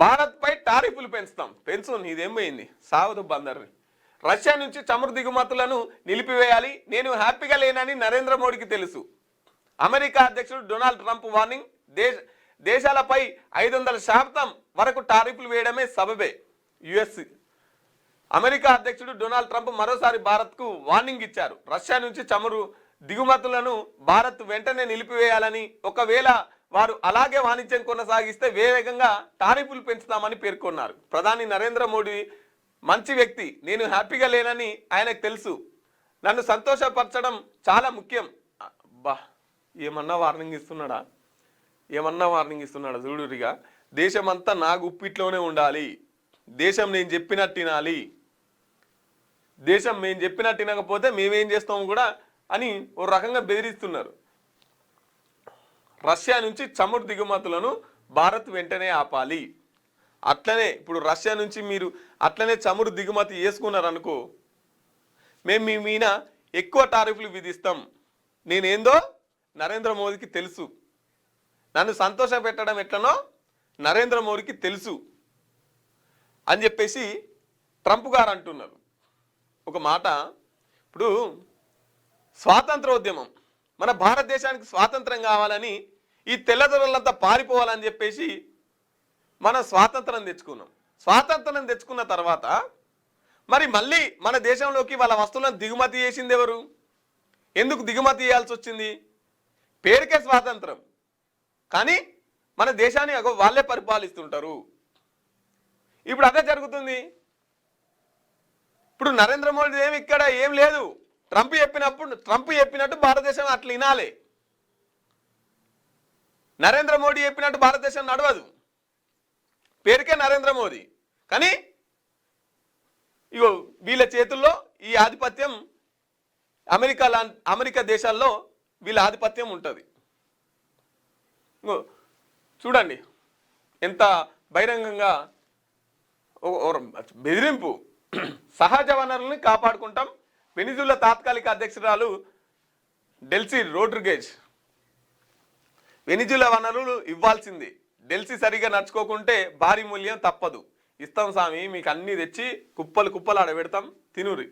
భారత్పై టారిఫ్లు పెంచు నీదేం పోయింది సావదు బందర్ని. రష్యా నుంచి చమురు దిగుమతులను నిలిపివేయాలి, నేను హ్యాపీగా లేనని నరేంద్ర మోడీకి తెలుసు. అమెరికా అధ్యక్షుడు డొనాల్డ్ ట్రంప్ వార్నింగ్, దేశాలపై 500% వరకు టారిఫ్లు వేయడమే సబబే. యుఎస్ అమెరికా అధ్యక్షుడు డొనాల్డ్ ట్రంప్ మరోసారి భారత్కు వార్నింగ్ ఇచ్చారు. రష్యా నుంచి చమురు దిగుమతులను భారత్ వెంటనే నిలిపివేయాలని, ఒకవేళ వారు అలాగే వాణిజ్యం కొనసాగిస్తే వేగంగా టారిఫ్లు పెంచుతామని పేర్కొన్నారు. ప్రధాని నరేంద్ర మోడీ మంచి వ్యక్తి, నేను హ్యాపీగా లేనని ఆయనకు తెలుసు, నన్ను సంతోషపరచడం చాలా ముఖ్యం. బా ఏమన్నా వార్నింగ్ ఇస్తున్నాడా, చూడురిగా. దేశమంతా నా గుప్పిట్లోనే ఉండాలి, దేశం నేను చెప్పినట్టు వినాలి, దేశం మేము చెప్పినట్టు వినకపోతే మేమేం చేస్తాము కూడా అని ఓ రకంగా బెదిరిస్తున్నారు. రష్యా నుంచి చమురు దిగుమతులను భారత్ వెంటనే ఆపాలి. అట్లనే ఇప్పుడు రష్యా నుంచి మీరు అట్లనే చమురు దిగుమతి చేసుకున్నారనుకో, మేము మీ మీద ఎక్కువ టారిఫ్లు విధిస్తాం. నేనేందో నరేంద్ర మోదీకి తెలుసు, నన్ను సంతోష పెట్టడం ఎట్లనో నరేంద్ర మోదీకి తెలుసు అని చెప్పేసి ట్రంప్ గారు అంటున్నారు. ఒక మాట, ఇప్పుడు స్వాతంత్రోద్యమం, మన భారతదేశానికి స్వాతంత్రం కావాలని ఈ తెల్లదొరలంతా పారిపోవాలని చెప్పేసి మనం స్వాతంత్రం తెచ్చుకున్నాం. స్వాతంత్రం తెచ్చుకున్న తర్వాత మరి మళ్ళీ మన దేశంలోకి వాళ్ళ వస్తువులను దిగుమతి చేసింది ఎవరు? ఎందుకు దిగుమతి చేయాల్సి వచ్చింది? పేరుకే స్వాతంత్రం, కానీ మన దేశాన్ని వాళ్ళే పరిపాలిస్తుంటారు. ఇప్పుడు అదే జరుగుతుంది. ఇప్పుడు నరేంద్ర మోడీ ఏమి ఇక్కడ ఏం లేదు, ట్రంప్ చెప్పినట్టు భారతదేశం అట్లా వినాలి. నరేంద్ర మోడీ చెప్పినట్టు భారతదేశం నడవదు. పేరుకే నరేంద్ర మోదీ, కానీ ఇగో వీళ్ళ చేతుల్లో ఈ ఆధిపత్యం, అమెరికా దేశాల్లో వీళ్ళ ఆధిపత్యం ఉంటుంది. చూడండి ఎంత బహిరంగంగా బెదిరింపు. సహజ వనరుల్ని కాపాడుకుంటాం. వెనిజులా తాత్కాలిక అధ్యక్షురాలు డెల్సీ రోడ్రిగేజ్, వెనిజులా వనరులు ఇవ్వాల్సింది, డెల్సీ సరిగా నడుచుకోకుంటే భారీ మూల్యం తప్పదు, ఇస్తాం స్వామి, మీకు అన్నీ తెచ్చి కుప్పలు ఆడ పెడతాం, తినురి.